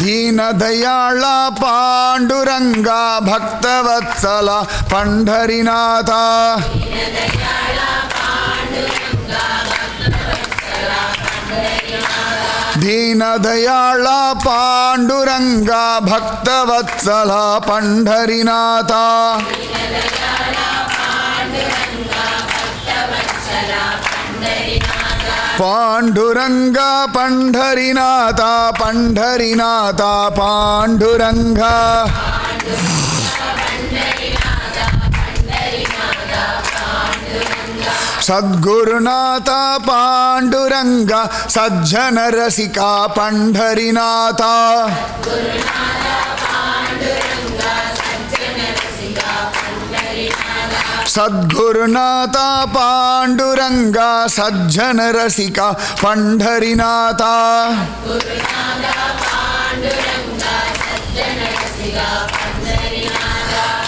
ದೀನದಯಾಳ ಪಾಂಡುರಂಗ ಭಕ್ತವತ್ಸಲ ಪಂಢರಿನಾಥ ದೀನದಯಾಳ ಪಾಂಡುರಂಗ ಭಕ್ತವತ್ಸಲ ಪಂಢರಿನಾಥ ಪಾಂಡುರಂಗ ಪಂಢರಿನಾಥ ಪಂಢರಿನಾಥ ಪಾಂಡುರಂಗ ಸದ್ಗುರುನಾಥ ಪಾಂಡುರಂಗ ಸಜ್ಜನ ರಸಿಕ ಪಂಢರಿನಾಥ ಸದ್ಗುರುನಾಥ ಪಾಂಡುರಂಗ ಸಜ್ಜನ ರಸಿಕ ಪಂಢರಿನಾಥ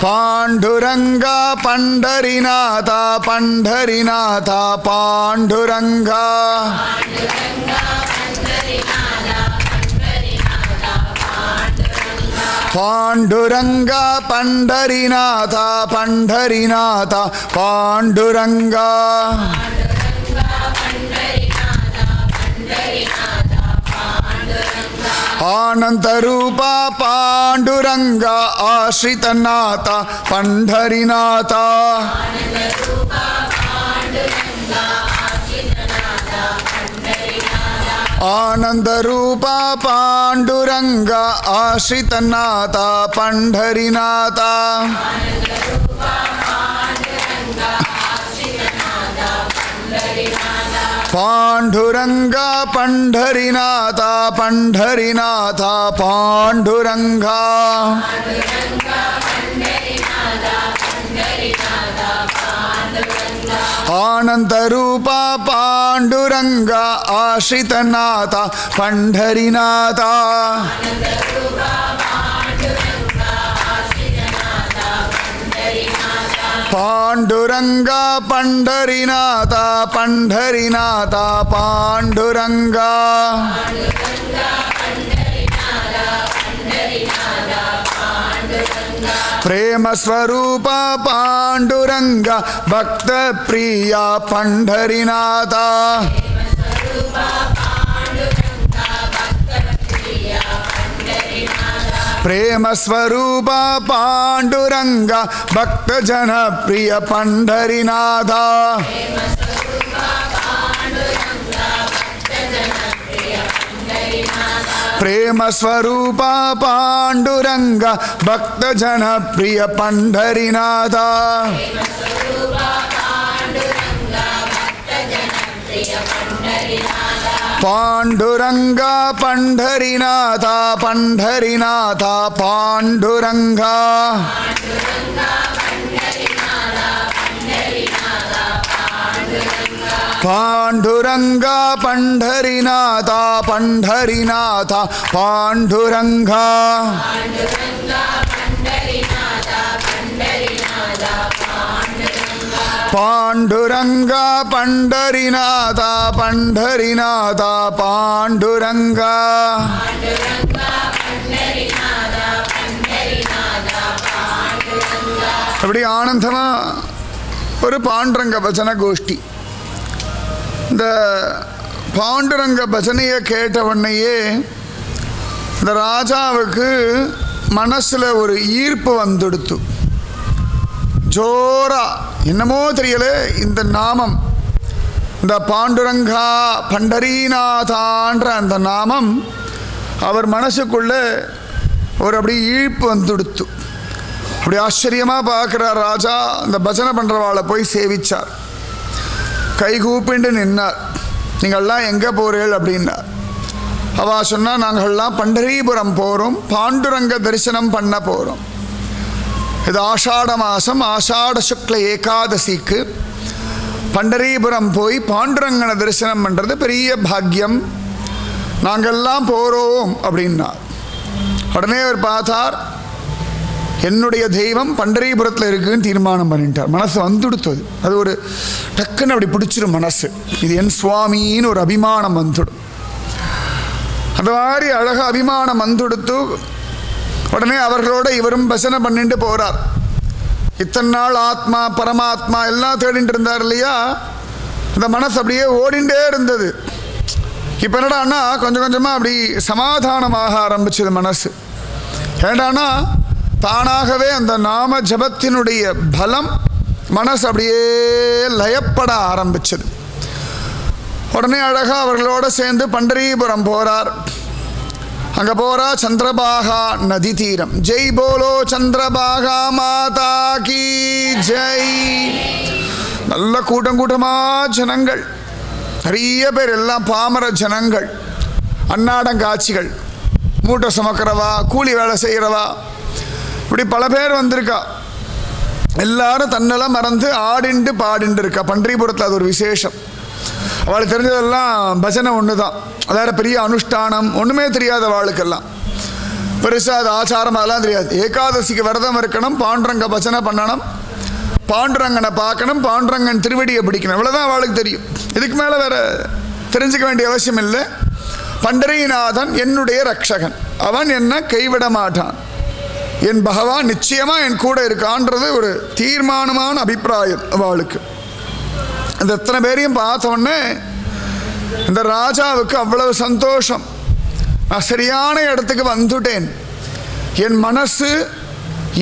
ಪಾಂಡುರಂಗ ಪಂಢರಿನಾಥ ಪಂಢರಿನಾಥ ಪಾಂಡುರಂಗ ಪಾಂಡುರಂಗ ಪಂಢರಿನಾಥ ಪಂಢರಿನಾಥ ಪಾಂಡುರಂಗ ಆನಂತರೂಪ ಪಾಂಡುರಂಗ ಆಶ್ರಿತನಾಥ ಪಂಢರಿನಾಥ ಆನಂದರೂಪ ಪಾಂಡುರಂಗ ಆಶ್ರಿತನಾಥ ಪಂಢರಿನಾಥ ಪಾಂಡುರಂಗ ಪಂಢರಿನಾಥ ಪಂಢರಿನಾಥ ಪಾಂಡುರಂಗ ಆನಂದರೂಪ ಪಾಂಡುರಂಗ ಆಶ್ರಿತನಾಥ ಪಂಢರಿನಾಥ ಪಾಂಡುರಂಗ ಪಂಢರಿನಾಥ ಪಂಢರಿನಾಥ ಪಾಂಡುರಂಗ ಪ್ರೇಮ ಸ್ವರೂಪ ಪಾಂಡುರಂಗ ಭಕ್ತ ಪ್ರಿಯ ಪಂಢರಿನಾಥ ಪ್ರೇಮ ಸ್ವರೂಪ ಪಾಂಡುರಂಗ ಭಕ್ತ ಜನ ಪ್ರಿಯ ಪಂಢರಿನಾಥ ಪ್ರೇಮ ಸ್ವರೂಪ ಪಾಂಡುರಂಗ ಭಕ್ತ ಜನ ಪ್ರಿಯ ಪಂಢರಿನಾಥ ಪಾಂಡುರಂಗ ಪಂಢರಿನಾಥ ಪಂಢರಿನಾಥ ಪಾಂಡುರಂಗ ಪಾಂಡುರಂಗ ಪಂಢರಿನಾಥ ಪಂಢರಿನಾಥ ಪಾಂಡುರಂಗ ಪಾಂಡುರಂಗ ಪಂಢರಿನಾಥ ಪಂಢರಿನಾಥ ಪಾಂಡುರಂಗ அப்படி ஆனந்தமா ஒரு பாண்டுரங்க பஜன கோஷ்டி. இந்த பாண்டுரங்க பஜனையை கேட்டவொன்னையே இந்த ராஜாவுக்கு மனசில் ஒரு ஈர்ப்பு வந்துடுத்து. ஜோரா என்னமோ தெரியல, இந்த நாமம், இந்த பாண்டுரங்கா பண்டரீநாதான்ற அந்த நாமம் அவர் மனசுக்குள்ள ஒரு அப்படி ஈர்ப்பு வந்துடுத்து. அப்படி ஆச்சரியமாக பார்க்குறார் ராஜா. இந்த பஜனை பண்ணுறவாளை போய் சேவிச்சார். கைகூப்பிண்டு நின்னார். நீங்கள்லாம் எங்கே போகிறீர்கள் அப்படின்னார். அவள் சொன்னால் நாங்கள்லாம் பண்டரீபுரம் போகிறோம், பாண்டுரங்க தரிசனம் பண்ண போகிறோம். இது ஆஷாட மாதம், ஆஷாட சுக்ல ஏகாதசிக்கு பண்டரீபுரம் போய் பாண்டுரங்கனை தரிசனம் பண்ணுறது பெரிய பாக்கியம், நாங்கள்லாம் போகிறோம் அப்படின்னா. உடனே அவர் பார்த்தார், என்னுடைய தெய்வம் பண்டரீபுரத்தில் இருக்குன்னு தீர்மானம் பண்ணிட்டார். மனசு வந்துடுத்தது. அது ஒரு டக்குன்னு அப்படி பிடிச்சிடும் மனசு. இது என் சுவாமின்னு ஒரு அபிமானம் வந்துடும். அந்த மாதிரி அழகாக அபிமானம் வந்துடுத்து உடனே அவர்களோட இவரும் பஜனை பண்ணிட்டு போகிறார். இத்தனை நாள் ஆத்மா பரமாத்மா எல்லாம் தேடிட்டு இருந்தார் இல்லையா, அந்த மனசு அப்படியே ஓடிண்டே இருந்தது. இப்போ என்னடான்னா கொஞ்சம் கொஞ்சமாக அப்படி சமாதானமாக ஆரம்பிச்சது மனசு. ஏண்டானா தானாகவே அந்த நாம ஜபத்தினுடைய பலம் மனசு அப்படியே லயப்பட ஆரம்பிச்சது. உடனே அழகாக அவர்களோட சேர்ந்து பண்டரீபுரம் போகிறார். அங்கே போகிறா சந்திரபாகா நதி தீரம். ஜெய் போலோ சந்திரபாகா மாதா கி ஜெய். நல்ல கூட்டம் கூட்டமாக ஜனங்கள், நிறைய பேர், எல்லாம் பாமர ஜனங்கள், அன்னாடங்காட்சிகள், மூட்டை சுமக்கிறவா, கூலி வேலை செய்கிறவா, இப்படி பல பேர் வந்திருக்கா. எல்லாரும் தன்னெல்லாம் மறந்து ஆடிண்டு பாடிண்டு இருக்கா. பண்டரிபுரத்தில் அது ஒரு விசேஷம். அவளுக்கு தெரிஞ்சதெல்லாம் பஜனை ஒன்று தான், அதாவது பெரிய அனுஷ்டானம் ஒன்றுமே தெரியாத அவளுக்கெல்லாம். பெருசாக அது ஆச்சாரம் அதெல்லாம் தெரியாது. ஏகாதசிக்கு விரதம் இருக்கணும், பாண்டுரங்க பஜனை பண்ணணும், பாண்டுரங்கனை பார்க்கணும், பாண்டுரங்கன் திருவடியை பிடிக்கணும், இவ்வளோதான் அவளுக்கு தெரியும். இதுக்கு மேலே வேற தெரிஞ்சுக்க வேண்டிய அவசியம் இல்லை. பண்டரீநாதன் என்னுடைய ரக்ஷகன், அவன் என்ன கைவிட மாட்டான், என் பகவான் நிச்சயமாக என் கூட இருக்கான்றது ஒரு தீர்மானமான அபிப்பிராயம் அவளுக்கு. இந்த எத்தனை பேரையும் பார்த்தவொடனே இந்த ராஜாவுக்கு அவ்வளவு சந்தோஷம். நான் சரியான இடத்துக்கு வந்துட்டேன், என் மனசு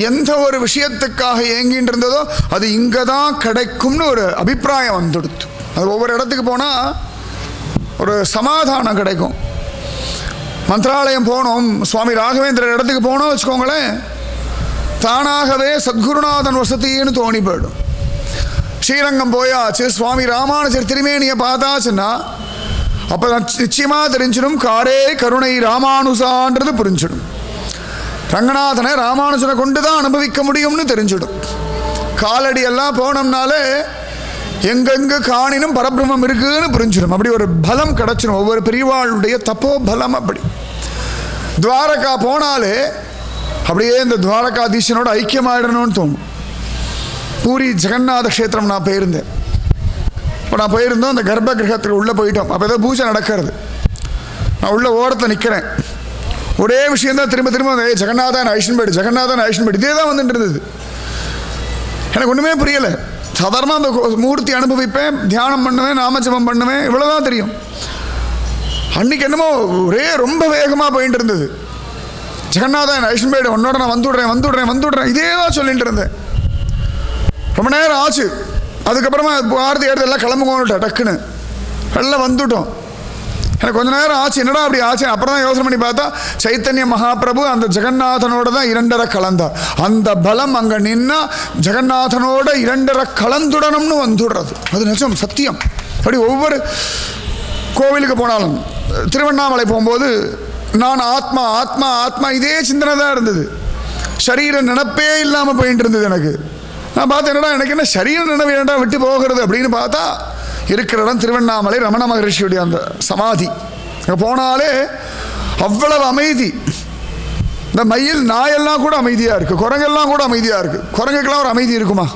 எந்த ஒரு விஷயத்துக்காக ஏங்கிட்டு இருந்ததோ அது இங்கே தான் கிடைக்கும்னு ஒரு அபிப்பிராயம் வந்துடுத்து. அது ஒவ்வொரு இடத்துக்கு போனால் ஒரு சமாதானம் கிடைக்கும். மந்திராலயம் போனோம், சுவாமி ராகவேந்திரர் இடத்துக்கு போனோம் வச்சுக்கோங்களேன், தானாகவே சத்குருநாதன் வசதின்னு தோணி போயிடும். ஸ்ரீரங்கம் போயாச்சு, சுவாமி ராமானுஜர் திருமேனியை பார்த்தாச்சுன்னா அப்போ நிச்சயமாக தெரிஞ்சிடும் காரே கருணை ராமானுசான்றது புரிஞ்சிடும். ரங்கநாதனை ராமானுஜனை கொண்டு தான் அனுபவிக்க முடியும்னு தெரிஞ்சிடும். காலடி எல்லாம் போனோம்னாலே எங்கெங்கு காணினும் பரபிரம்மம் இருக்குன்னு புரிஞ்சிடும். அப்படி ஒரு பலம் கிடச்சிடும், ஒவ்வொரு பெரியவாளுடைய தப்போ பலம். அப்படி துவாரகா போனாலே அப்படியே இந்த துவாரகாதீசனோட ஐக்கியமாயிடணும்னு தோணும். பூரி ஜெகநாத க்ஷேத்திரம் நான் போயிருந்தேன். இப்போ நான் போயிருந்தோம், அந்த கர்ப்ப கிரகத்துக்கு உள்ளே போயிட்டோம். அப்போ ஏதோ பூஜை நடக்கிறது, நான் உள்ள ஓரத்தில் நிற்கிறேன். ஒரே விஷயந்தான் திரும்ப திரும்ப ஜெகநாதன் ஐஷன்பேடு, ஜெகநாதன் ஐஷன்பேடு, இதே தான் வந்துட்டு இருந்தது. எனக்கு ஒன்றுமே புரியலை. சாதாரணமாக அந்த மூர்த்தி அனுபவிப்பேன், தியானம் பண்ணுவேன், நாமஜபம் பண்ணுவேன், இவ்வளோதான் தெரியும். அன்றைக்கி என்னமோ ஒரே ரொம்ப வேகமாக போயிட்டு இருந்தது. ஜெகநாதன் ஐஷன்பேடு உன்னோட நான் வந்துடுறேன் இதே தான் சொல்லிட்டு இருந்தேன். ரொம்ப நேரம் ஆச்சு. அதுக்கப்புறமா பாரதி எடுத்து எல்லாம் கிளம்புங்கோன்னுட்டேன். டக்குன்னு எல்லாம் வந்துட்டோம். எனக்கு கொஞ்ச நேரம் ஆச்சு, என்னடா அப்படி ஆச்சு. அப்புறம் தான் யோசனை பண்ணி பார்த்தா சைத்தன்ய மகாபிரபு அந்த ஜெகநாதனோட தான் இரண்டரை கலந்தார். அந்த பலம் அங்கே நின்னா ஜெகநாதனோட இரண்டரை கலந்துடணும்னு வந்துடுறது. அது நிஜம், சத்தியம். அப்படி ஒவ்வொரு கோவிலுக்கு போனாலும், திருவண்ணாமலை போகும்போது நான் ஆத்மா ஆத்மா ஆத்மா இதே சிந்தனை தான் இருந்தது. சரீர நினைப்பே இல்லாமல் போயிட்டு இருந்தது எனக்கு. நான் பார்த்தேன், என்னடா எனக்கு என்ன சரீர நினைவு என்னடா விட்டு போகிறது அப்படின்னு பார்த்தா இருக்கிற இடம் திருவண்ணாமலை ரமண மகரிஷியுடைய அந்த சமாதி. அங்கே போனாலே அவ்வளவு அமைதி. இந்த மயில் நாயெல்லாம் கூட அமைதியாக இருக்குது, குரங்கெல்லாம் கூட அமைதியாக இருக்குது. குரங்குக்கெல்லாம் ஒரு அமைதி இருக்குமா?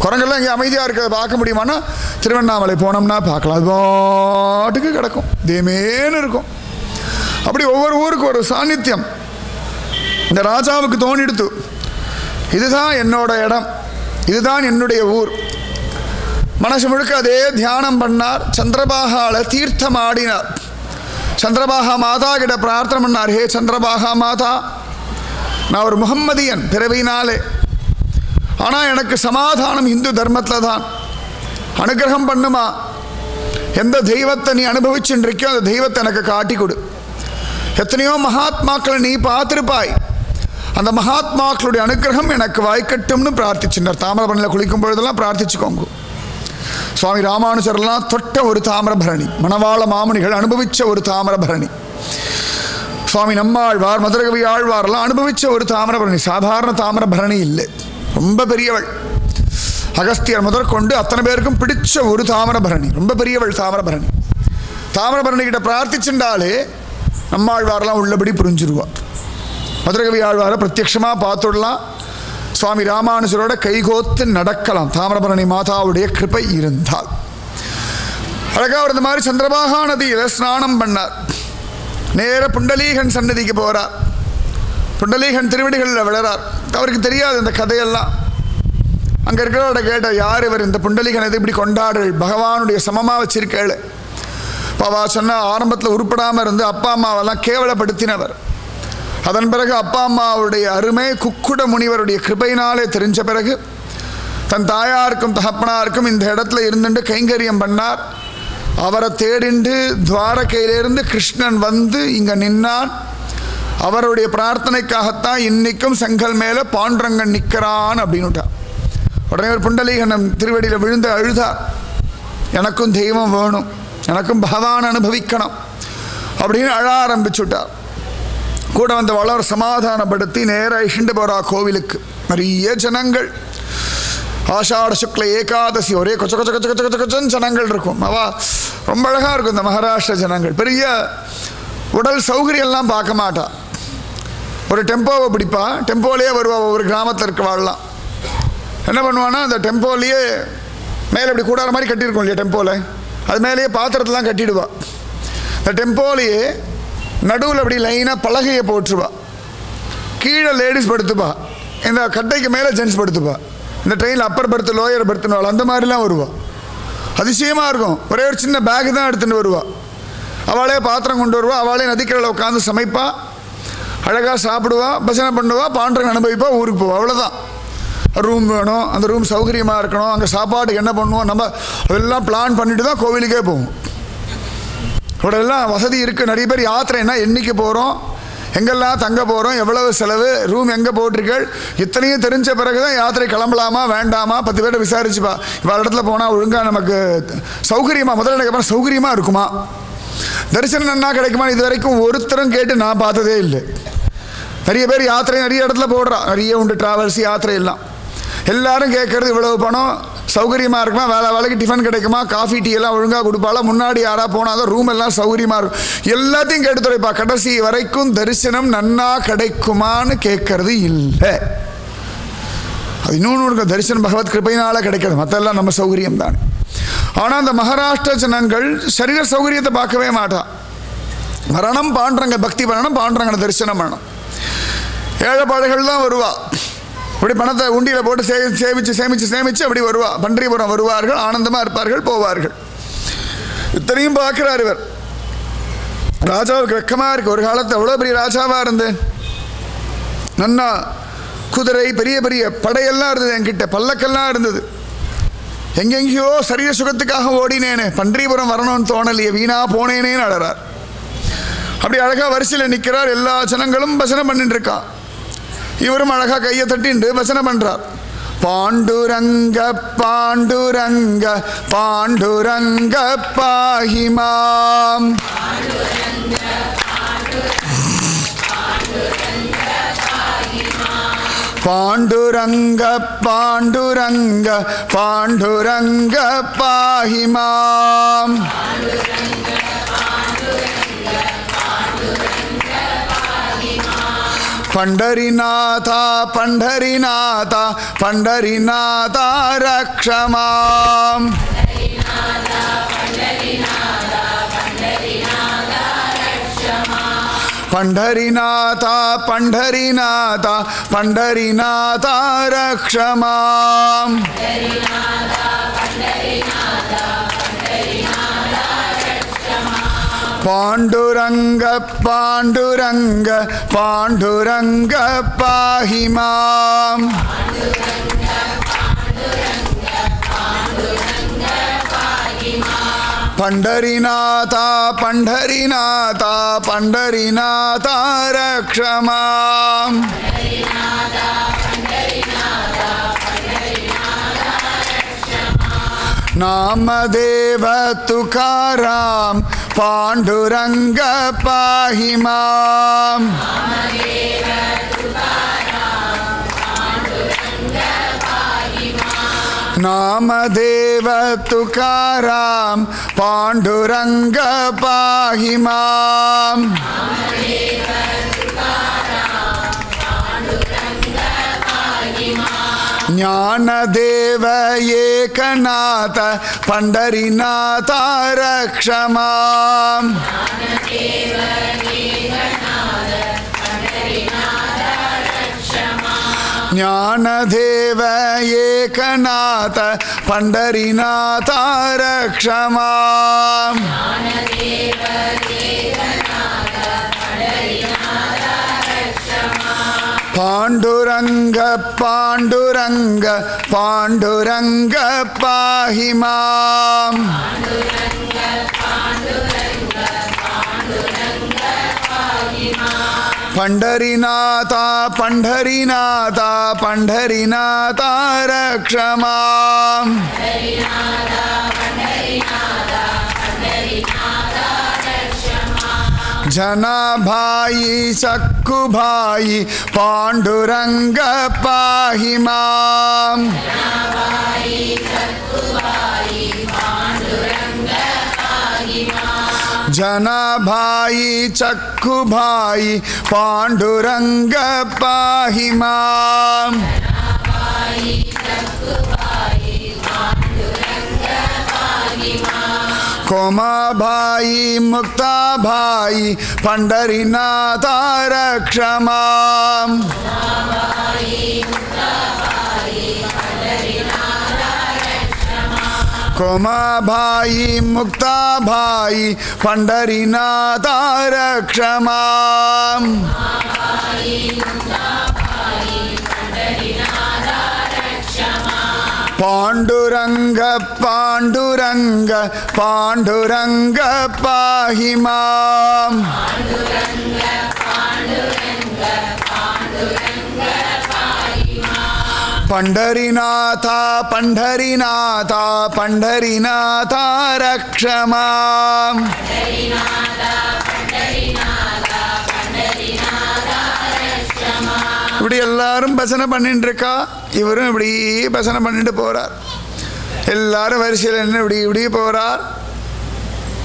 குரங்கெல்லாம் இங்கே அமைதியாக இருக்கிறத பார்க்க முடியுமான்னா திருவண்ணாமலை போனோம்னா பார்க்கலாம். அது பாட்டுக்கு கிடக்கும், தேமேன்னு இருக்கும். அப்படி ஒவ்வொரு ஊருக்கு ஒரு சாநித்தியம். இந்த ராஜாவுக்கு தோணிடுத்து, இதுதான் என்னோட இடம், இதுதான் என்னுடைய ஊர். மனசு முழுக்க அதே தியானம் பண்ணார். சந்திரபாகால தீர்த்தம் ஆடினார். சந்திரபாகா மாதா கிட்ட பிரார்த்தனை பண்ணார், ஹே சந்திரபாகா மாதா, நான் ஒரு முகம்மதியன் பிறவினாலே, ஆனால் எனக்கு சமாதானம் இந்து தர்மத்தில் தான். அனுகிரகம் பண்ணுமா, எந்த தெய்வத்தை நீ அனுபவிச்சுருக்கியோ அந்த தெய்வத்தை எனக்கு காட்டி கொடு. எத்தனையோ மகாத்மாக்களை நீ பார்த்துருப்பாய், அந்த மகாத்மாக்களுடைய அனுகிரகம் எனக்கு வாய்க்கட்டும்னு பிரார்த்திச்சுட்டார். தாமிரபரணியில் குளிக்கும் பொழுதெல்லாம் பிரார்த்திச்சுக்கோங்க. சுவாமி ராமானுஜர்லாம் தொட்ட ஒரு தாமிரபரணி, மணவாள மாமுனிகள் அனுபவித்த ஒரு தாமிரபரணி, சுவாமி நம்மாழ்வார் மதுரகவி ஆழ்வாரெல்லாம் அனுபவித்த ஒரு தாமிரபரணி. சாதாரண தாமிரபரணி இல்லை, ரொம்ப பெரியவள். அகஸ்தியர் முதற்கொண்டு அத்தனை பேருக்கும் பிடிச்ச ஒரு தாமிரபரணி, ரொம்ப பெரியவள் தாமிரபரணி. தாமிரபரணி கிட்ட பிரார்த்திச்சுட்டாலே நம்மாழ்வாரெல்லாம் உள்ளபடி புரிஞ்சிருவார். மதுரகவி ஆழ்வாரை பிரத்யட்சமாக பார்த்துடலாம். சுவாமி ராமானுஜரோட கைகோத்து நடக்கலாம், தாமிரபரணி மாதாவுடைய கிருபை இருந்தால். அழகாக அவர் இந்த மாதிரி சந்திரபாகா நதியில் ஸ்நானம் பண்ணார். நேர புண்டலீகன் சன்னதிக்கு போகிறார். புண்டலீகன் திருவடிகளில் விழறார். அவருக்கு தெரியாது இந்த கதையெல்லாம். அங்கே இருக்கிறவட கேட்ட, யார் இவர், இந்த புண்டலீகன் எது இப்படி கொண்டாடுகள், பகவானுடைய சமமாக வச்சிருக்கேள். இப்போ அவள் சொன்னால், ஆரம்பத்தில் உருப்படாமல் இருந்து அப்பா அம்மாவெல்லாம் கேவலப்படுத்தினவர். அதன் பிறகு அப்பா அம்மாவுடைய அருமை குக்குட முனிவருடைய கிருபையினாலே தெரிஞ்ச பிறகு தன் தாயாருக்கும் தகப்பனாருக்கும் இந்த இடத்துல இருந்துட்டு கைங்கரியம் பண்ணார். அவரை தேடிண்டு துவாரகையிலிருந்து கிருஷ்ணன் வந்து இங்கே நின்னான். அவருடைய பிரார்த்தனைக்காகத்தான் இன்னைக்கும் செங்கல் மேலே பாண்டுரங்கன் நிற்கிறான் அப்படின்னுட்டார். உடனே ஒரு புண்டலீகன் திருவடியில் விழுந்து அழுதார். எனக்கும் தெய்வம் வேணும், எனக்கும் பகவான் அனுபவிக்கணும் அப்படின்னு அழ ஆரம்பிச்சுட்டார். கூட வந்த வளர் சமாதானப்படுத்தி நேராக இஷிண்டு போகிறா கோவிலுக்கு. நிறைய ஜனங்கள். ஆஷாட சுக்ல ஏகாதசி ஒரே கொச்ச கொச்ச கொச்ச கொச்ச கொச்ச கொச்சன்னு ஜனங்கள் இருக்கும். அவா ரொம்ப அழகாக இருக்கும் இந்த மகாராஷ்டிர ஜனங்கள். பெரிய உடல் சௌகரியெல்லாம் பார்க்க மாட்டா. ஒரு டெம்போவை பிடிப்பா, டெம்போலேயே வருவா. ஒவ்வொரு கிராமத்தில் இருக்கவாள்லாம் என்ன பண்ணுவான்னா, அந்த டெம்போலேயே மேலே இப்படி கூடார மாதிரி கட்டியிருக்கோம் இல்லையா டெம்போவில், அது மேலேயே பாத்திரத்தெலாம் கட்டிடுவா. இந்த டெம்போலேயே நடுவில் அப்படி லைனாக பலகையை போட்டுருவா. கீழே லேடிஸ் படுத்துப்பா, இந்த கட்டைக்கு மேலே ஜென்ஸ் படுத்துப்பா. இந்த ட்ரெயினில் அப்பர் பர்த்து லோயர் பர்த்துனாள் அந்த மாதிரிலாம் வருவாள். அதிசயமாக இருக்கும். ஒரே ஒரு சின்ன பேக்கு தான் எடுத்துகிட்டு வருவாள். அவளே பாத்திரம் கொண்டு வருவா, அவளே நதிக்கரையில் உட்காந்து சமைப்பா, அழகாக சாப்பிடுவா, பஜனை பண்ணுவா, பாண்டரங்கன் அனுபவிப்பா, ஊருக்கு போவா. அவ்வளோதான். ரூம் வேணும், அந்த ரூம் சௌகரியமாக இருக்கணும், அங்கே சாப்பாட்டுக்கு என்ன பண்ணுவோம் நம்ம அதெல்லாம் பிளான் பண்ணிட்டு தான் கோவிலுக்கே போவோம். இவ்வளோலாம் வசதி இருக்குது. நிறைய பேர் யாத்திரைன்னா என்றைக்கு போகிறோம், எங்கெல்லாம் தங்க போகிறோம், எவ்வளவு செலவு, ரூம் எங்கே போட்டிருக்கள், இத்தனையும் தெரிஞ்ச பிறகு தான் யாத்திரை கிளம்பலாமா வேண்டாமா 10 பேரை விசாரிச்சுப்பா. இவ்வளோ இடத்துல போனால் ஒழுங்காக நமக்கு சௌகரியமாக, முதல்ல எனக்கு சௌகரியமாக இருக்குமா, தரிசனம் என்ன கிடைக்குமா, இது வரைக்கும் ஒருத்தரும் கேட்டு நான் பார்த்ததே இல்லை. நிறைய பேர் யாத்திரை நிறைய இடத்துல போடுறா, நிறைய உண்டு ட்ராவல்ஸ் யாத்திரை எல்லாம். எல்லாரும் கேட்குறது இவ்வளவு பணம், சௌகரியமாக இருக்குமா, வேலைக்கு டிஃபன் கிடைக்குமா, காஃபி டீ எல்லாம் ஒழுங்காக கொடுப்பாளா, முன்னாடி யாராக போனால் தான் ரூம் எல்லாம் சௌகரியமாக இருக்கும், எல்லாத்தையும் கேட்டு துறைப்பா. கடைசி வரைக்கும் தரிசனம் நன்னா கிடைக்குமான்னு கேட்கறது இல்லை. அது இன்னொன்று தரிசனம் பகவத் கிருபையினால் கிடைக்கிறது, மற்றெல்லாம் நம்ம சௌகரியம் தான். ஆனால் அந்த மகாராஷ்டிர ஜனங்கள் சரீர சௌகரியத்தை பார்க்கவே மாட்டான். மரணம் பாண்டுறங்க, பக்தி பண்ணணும், பாண்டுறங்கனை தரிசனம் பண்ணணும். ஏழைப்பாடுகள் தான் வருவா. அப்படி பணத்தை உண்டியில் போட்டு சேமித்து சேமித்து சேமித்து அப்படி வருவா. பன்றிபுரம் வருவார்கள், ஆனந்தமாக இருப்பார்கள், போவார்கள். இத்தனையும் பார்க்குறார் இவர். ராஜாவுக்கு வெக்கமாக இருக்குது. ஒரு காலத்தில் அவ்வளோ பெரிய ராஜாவாக இருந்தேன், நன்னா குதிரை பெரிய பெரிய படையெல்லாம் இருந்தது, என்கிட்ட பல்லக்கெல்லாம் இருந்தது, எங்கெங்கேயோ சரீர சுகத்துக்காக ஓடினேனே, பன்றிபுரம் வரணும்னு தோணலையே, வீணா போனேனேன்னு அழறார். அப்படி அழகாக வரிசையில் நிற்கிறார். எல்லா ஜனங்களும் பஜனை பண்ணிட்டு இருக்கான். இவரும் அழகாக கையை தட்டிண்டு பஜனை பண்ணுறார். பாண்டுரங்க பாண்டுரங்க பாண்டுரங்க பாஹிமாம், பாண்டுரங்க பாண்டுரங்க பாண்டுரங்க பாஹிமாம், பண்டரிநாதா பண்டரிநாதா பண்டரிநாதா ரக்ஷமாம், பண்டரிநாதா பண்டரிநாதா பண்டரிநாதா ரக்ஷமாம், பாண்டுரங்க பாண்டுரங்க பாண்டுரங்க பாஹிமாம், பண்டரிநாதா பண்டரிநாதா பண்டரிநாதா ரக்ஷமாம், நாமதேவ துகாராம் பாண்டுரங்க பாஹிமாம், நாமதேவ துகாராம் பாண்டுரங்க பாஹிமாம், ஞானதேவ ஏகநாத பண்டரிநாத ரக்ஷமாம், ஞானதேவ ஏகநாத பண்டரிநாத ரக்ஷமா பாண்டுரங்க பாண்டுரங்க பாண்டுரங்க பாஹிமாம் பண்டரிநாத பண்டரிநாத பண்டரிநாத ரக்ஷமாம் ஜனபாயி சக்குபாயி பாண்டுரங்க பாஹிமாம் ஜனபாயி சக்குபாயி பாண்டுரங்க பாஹிமாம் கோமாபாயி முக்தாபாயி பண்டரிநாத ரக்ஷமாம் கோமாபாயி முக்தாபாயி பண்டரிநாத ரக்ஷமாம் பாண்டுரங்க பாண்டுரங்க பாண்டுரங்க பாஹிமாம் பண்டரிநாத பண்டரிநாத பண்டரிநாத ரக்ஷமாம் இப்படி எல்லாரும் பஜனை பண்ணிட்டு இருக்கா. இவரும் இப்படி பஜனை பண்ணிட்டு போறார். எல்லாரும் வரிசையில் என்ன இப்படி இப்படி போறார்.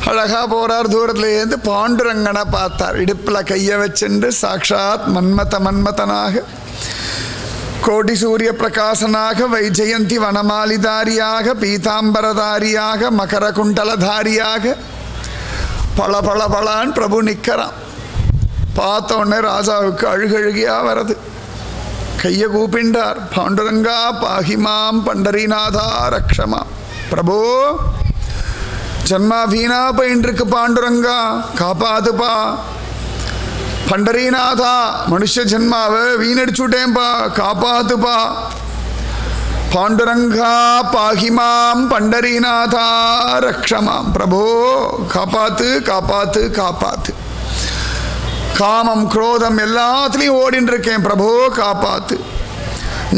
அழகா போறார். தூரத்துல இருந்து பாண்டுரங்கனை பார்த்தார். இடுப்புல கைய வச்சுண்டு சாட்சாத் மன்மதனாக கோடி சூரிய பிரகாசனாக வைஜெயந்தி வனமாலிதாரியாக பீதாம்பரதாரியாக மகர குண்டலதாரியாக பல பல பலான் பிரபு நிற்கிறான். பார்த்த உடனே ராஜாவுக்கு அழுகழுகியா வருது. கையை கூப்பிண்டார். பாண்டுரங்கா பாஹிமாம் பண்டரிநாதா ரக்ஷமா. பிரபு ஜன்மா வீணா போயின்றிருக்கு. பாண்டுரங்கா காப்பாத்துப்பா. பண்டரிநாதா மனுஷ ஜன்மாவை வீணடிச்சுட்டேன்பா, காப்பாத்துப்பா. பாண்டுரங்கா பாஹிமாம் பண்டரிநாதா ரக்ஷமாம். பிரபு காப்பாத்து காப்பாத்து காப்பாத்து. காமம் குரோதம் எல்லாத்துலேயும் ஓடின்னு இருக்கேன். பிரபு காப்பாத்து.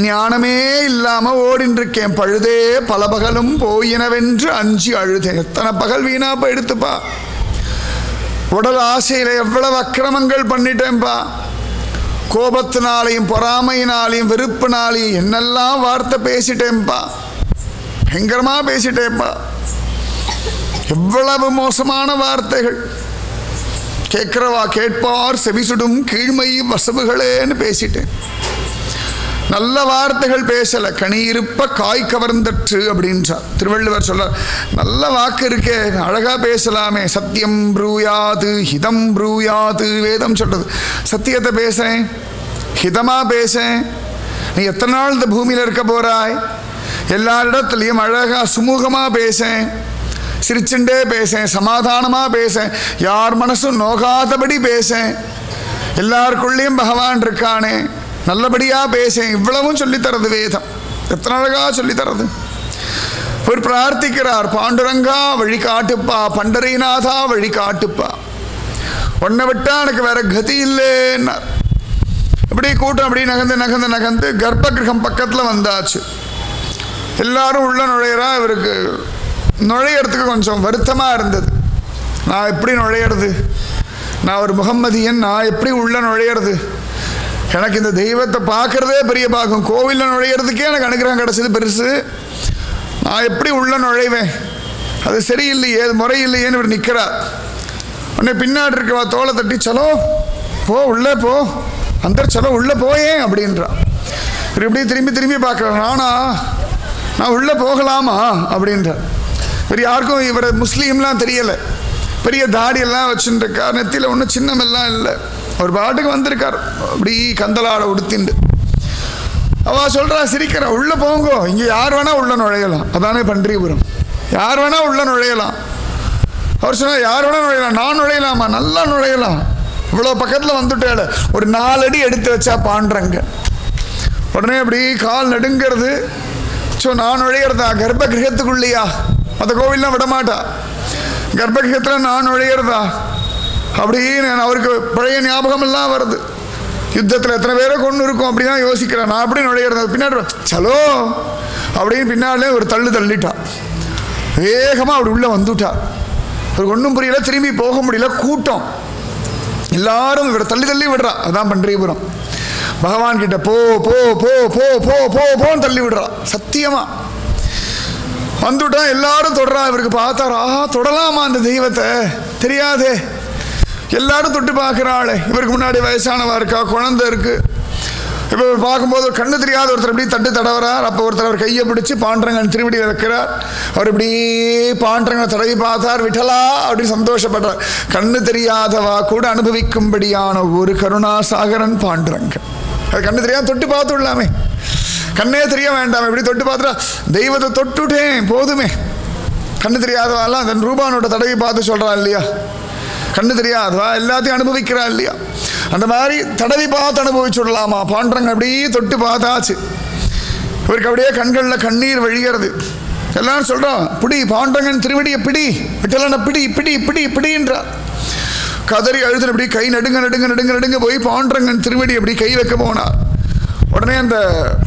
ஞானமே இல்லாம ஓடின்னு இருக்கேன். பழுதே பல பகலும் போயினவென்று அஞ்சி அழுதேன். எத்தனை பகல் வீணா போயிடுத்துப்பா. உடல் ஆசையில எவ்வளவு அக்கிரமங்கள் பண்ணிட்டேன்பா. கோபத்தினாலையும் பொறாமையினாலையும் வெறுப்பினாலையும் என்னெல்லாம் வார்த்தை பேசிட்டேன்பா. பயங்கரமா பேசிட்டேன்பா. எவ்வளவு மோசமான வார்த்தைகள். கேட்கிறவா கேட்பார் செவிசுடும் கீழ்மை வசவுகளேன்னு பேசிட்டேன். நல்ல வார்த்தைகள் பேசல. கனி இருப்ப காய் கவர்ந்தற்று அப்படின்றார் திருவள்ளுவர். சொல்றார் நல்ல வாக்கு இருக்கே, அழகா பேசலாமே. சத்தியம் ப்ரூயாது ஹிதம் ப்ரூயாது வேதம் சொல்றது. சத்தியத்தை பேசேன், ஹிதமா பேசேன். நீ எத்தனை நாள் இந்த பூமியில இருக்க போறாய்? எல்லாரிடத்துலையும் அழகா சுமூகமா பேசேன், சிரிச்சுண்டே பேசேன், சமாதானமா பேசேன், யார் மனசும் நோகாதபடி பேசேன். எல்லாருக்குள்ளேயும் பகவான் இருக்கானே, நல்லபடியா பேசேன். இவ்வளவும் சொல்லித்தரது வேதம். எத்தனை அழகா சொல்லித்தரது. ஒரு பிரார்த்திக்கிறார். பாண்டுரங்கா வழி காட்டுப்பா, பண்டரிநாதா வழி காட்டுப்பா. உன்னை விட்டா எனக்கு வேற கதி இல்லைன்னார். இப்படி கூட்டம் அப்படி நகர்ந்து நகர்ந்து நகர்ந்து கர்ப்ப கிரகம் பக்கத்துல வந்தாச்சு. எல்லாரும் உள்ள நுழையிறா. இவருக்கு நுழையறதுக்கு கொஞ்சம் வருத்தமா இருந்தது. நான் எப்படி நுழையிறது? நான் ஒரு முகம்மதியன், நான் எப்படி உள்ள நுழையிறது? எனக்கு இந்த தெய்வத்தை பார்க்கறதே பெரிய பாகம். கோவிலில் நுழையிறதுக்கே எனக்கு அனுகிரகம் கிடைச்சது பெருசு. நான் எப்படி உள்ள நுழைவேன்? அது சரியில்லையே, அது முறையில்லையேன்னு இவர் நிற்கிறார். உடனே பின்னாடி இருக்கவா தோலை தட்டி, சலோ போ உள்ளே போ, அந்த சலோ உள்ளே போயேன் அப்படின்றான். இவர் இப்படி திரும்பி திரும்பி பார்க்குறார். நான் உள்ளே போகலாமா அப்படின்றார். இவர் யாருக்கும் இவர் முஸ்லீம்லாம் தெரியலை. பெரிய தாடியெல்லாம் வச்சுட்டு இருக்கார். நெத்தியில் ஒன்றும் சின்னமெல்லாம் இல்லை. ஒரு பாட்டுக்கு வந்திருக்கார். அப்படி கந்தலாட உடுத்திண்டு. அவள் சொல்கிறா, சிரிக்கிறா, உள்ளே போங்கோ, இங்கே யார் வேணால் உள்ள நுழையலாம். அதானே பன்றிபுரம், யார் வேணால் உள்ள நுழையலாம். அவர் சொன்னார், யார் வேணால் நுழையலாம். நான் நுழையலாமா? நல்லா நுழையலாம். இவ்வளோ பக்கத்தில் வந்துட்டேன். ஒரு 4 அடி எடுத்து வச்சா பாண்டுறங்க. உடனே அப்படி கால் நடுங்கிறது. ஸோ நான் நுழையிறதா? கர்ப்ப கிரகத்துக்குள்ளையா? அந்த கோவில்லாம் விடமாட்டா. கர்ப்ப கிரகத்தில் நான் நுழையிறதா அப்படின்னு அவருக்கு பழைய ஞாபகம் எல்லாம் வருது. யுத்தத்தில் எத்தனை பேரை கொண்டு இருக்கும் அப்படின்னா யோசிக்கிறேன். நான் அப்படி நுழையிறது பின்னாடி சலோ அப்படின்னு பின்னாலே ஒரு தள்ளிட்டா. வேகமாக அப்படி உள்ளே வந்துட்டா. அவருக்கு ஒன்றும் புரியல, திரும்பி போக முடியல. கூட்டம் எல்லாரும் இவரை தள்ளி விடுறா. அதான் பன்றிபுரம். பகவான் கிட்ட போ போ போ போ போ போ போன்னு தள்ளி விடுறா. சத்தியமா வந்துட்டா. எல்லாரும் தொடரா. இவருக்கு பார்த்தாரா, தொடலாமா அந்த தெய்வத்தை? தெரியாதே. எல்லாரும் தொட்டு பார்க்குறாளே. இவருக்கு முன்னாடி வயசானவா இருக்கா, குழந்தை இருக்கு. இப்போ பார்க்கும்போது கண்ணு தெரியாத ஒருத்தர் இப்படி தடவரார். அப்போ ஒருத்தர் அவர் கையை பிடிச்சி பாண்டரங்கன் திருவடி வைக்கிறார். அவர் இப்படி பாண்டரங்கனை தடவி பார்த்தார். விட்டலா அப்படின்னு சந்தோஷப்படுறார். கண்ணு தெரியாதவா கூட அனுபவிக்கும்படியான ஒரு கருணாசாகரன் பாண்டரங்கன். அது கண்ணு தெரியாம தொட்டு பார்த்து விடலாமே, கண்ணே தெரிய வேண்டாம். இப்படி தொட்டு பார்த்துட்டா தெய்வத்தை தொட்டுட்டேன் போதுமே. கண்ணு தெரியாதவாலாம் அந்த ரூபானோட தடவி பார்த்து சொல்றா இல்லையா, கண்ணு தெரியாதவா எல்லாத்தையும் அனுபவிக்கிறா இல்லையா, அந்த மாதிரி தடவி பார்த்து அனுபவிச்சு விடலாமா? பாண்டரங்க அப்படியே தொட்டு பார்த்தாச்சு. இவருக்கு அப்படியே கண்களில் கண்ணீர் வழிகிறது. எல்லாரும் சொல்றான், பிடி பாண்டரங்கன் திருவடியை பிடி, விட்டலனை பிடி பிடி பிடி பிடின்றார். கதறி அழுது அப்படி கை நடுங்க போய் பாண்டரங்கன் திருவடி அப்படி கை வைக்க போனார். உடனே அந்த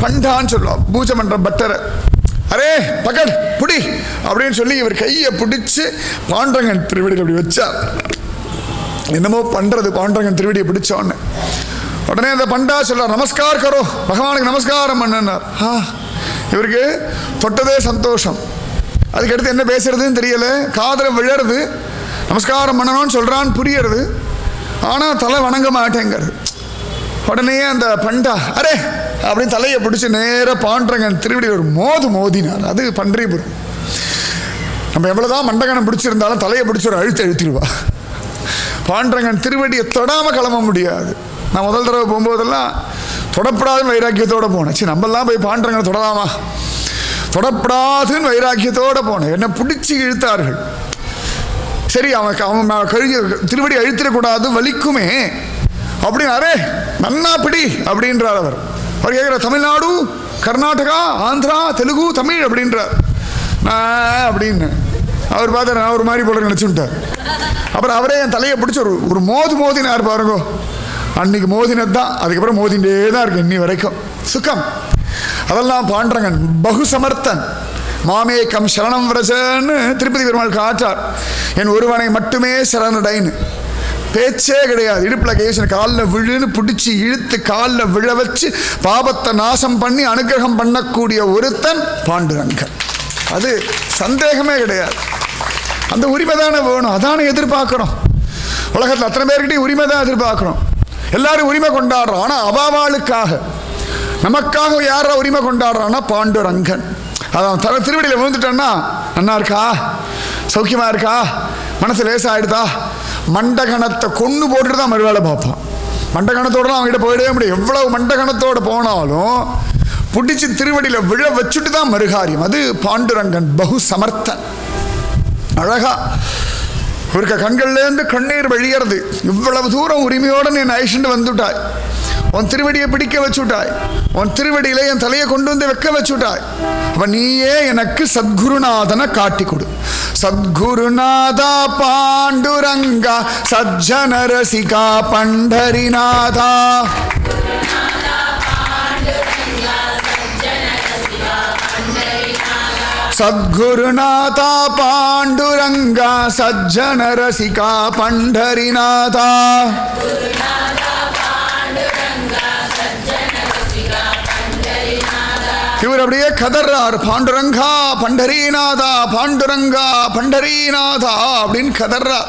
பண்டான்னு சொல்லுவோம் பூஜை பண்ற பட்டரை, அரே பக்கட் புடி அப்படின்னு சொல்லி இவர் கையை பிடிச்சு பாண்டரங்கன் திருவடி அப்படி வச்சார். என்னமோ பண்றது பாண்டரங்கன் திருவடியை பிடிச்சோன்னு. உடனே அந்த பண்டா சொல்றார், நமஸ்கார் கரோ, பகவானுக்கு நமஸ்காரம் பண்ணார். இவருக்கு தொட்டதே சந்தோஷம். அதுக்கடுத்து என்ன பேசுறதுன்னு தெரியல. காதல விழறது. நமஸ்காரம் பண்ணணும்னு சொல்றான்னு புரியறது. ஆனால் தலை வணங்க மாட்டேங்கிறது. உடனே அந்த பண்டா அரே அப்படின்னு தலையை பிடிச்சி நேராக பாண்டரங்கன் திருவடி ஒரு மோதினார். அது பன்றிபுரம். நம்ம எவ்வளோதான் மண்டகனம் பிடிச்சிருந்தாலும் தலையை பிடிச்சி ஒரு அழுத்திடுவா. பாண்டரங்கன் திருவடியை தொடாமல் கிளம்ப முடியாது. நான் முதல் தடவை போகும்போதெல்லாம் தொடப்படாதுன்னு வைராக்கியத்தோடு போனேன். சரி நம்மளாம் போய் பாண்டரங்கனை தொடலாமா? தொடப்படாதுன்னு வைராக்கியத்தோடு போனேன். என்னை பிடிச்சி இழுத்தார்கள். சரி அவன் கழுகி திருவடி அழுத்திடக்கூடாது, வலிக்குமே அப்படின்னு. அரே நன்னா பிடி அப்படின்றார் அவர். அவர் கேட்குற தமிழ்நாடு, கர்நாடகா, ஆந்திரா, தெலுங்கு, தமிழ் அப்படின்றார். நான் அப்படின்னு அவர் பார்த்து நான் ஒரு மாதிரி போல நினச்சுட்டார். அப்புறம் அவரே என் தலையை பிடிச்சி ஒரு மோதினார் பாருங்கோ. அன்னைக்கு மோதினது தான். அதுக்கப்புறம் மோதிண்டே தான் இருக்கு இன்னி வரைக்கும். சுகம். அதெல்லாம் பாண்டரங்கன் பகு சமர்த்தன். மாமேக்கம் சரணம் விரஜன்னு திருப்பதி பெருமாள் காட்டார். என் ஒருவனை மட்டுமே சரணடைன்னு. பேச்சே கிடையாது. இடுப்பில் கேசன் காலில் விழுன்னு பிடிச்சி இழுத்து காலில் விழ வச்சு பாபத்தை நாசம் பண்ணி அனுகிரகம் பண்ணக்கூடிய ஒருத்தன் பாண்டுரங்கன். அது சந்தேகமே கிடையாது. அந்த உரிமை தானே வேணும், அதானே எதிர்பார்க்குறோம். உலகத்தில் அத்தனை பேர்கிட்டையும் உரிமை தான் எதிர்பார்க்குறோம். எல்லாரும் உரிமை கொண்டாடுறோம். ஆனால் அவாவாளுக்காக நமக்காக யாரா உரிமை கொண்டாடுறான்னா பாண்டுரங்கன். அதான் திருவடியில் விழுந்துட்டேன்னா நன்னா இருக்கா, சௌக்கியமா இருக்கா, மனசு லேசாயிடுதா, மண்டகணத்தை கொண்டு போட்டுட்டு தான் மறுவேளை பார்ப்பான். மண்டகணத்தோடு தான் அவங்ககிட்ட போயிடவே முடியும். எவ்வளவு மண்டகணத்தோடு போனாலும் பிடிச்சி திருவடியில் விழ வச்சுட்டு தான் மறுகாரியம். அது பாண்டுரங்கன் பகு சமர்த்தன். அழகா இவருக்கு கண்கள்லேருந்து கண்ணீர் வழியறது. இவ்வளவு தூரம் உரிமையோடு நீ ஐஷண்டு வந்துட்டாய். உன் திருவடியை பிடிக்க வச்சுட்டாய். உன் திருவடியில என் தலையை கொண்டு வந்து வைக்க வச்சுட்டாய். அப்ப நீயே எனக்கு சத்குருநாதனை காட்டி கொடு. சத்குருநாதா பாண்டுரங்கா சஜ்ஜன ரசிகா பண்டரிநாதா. சத்குருநாதா பாண்டுரங்கா சஜ்ஜன ரசிகா பண்டரிநாதா. இவர் அப்படியே கதர்றார். பாண்டுரங்கா பண்டரீநாதா, பாண்டுரங்கா பண்டரீநாதா அப்படின்னு கதர்றார்.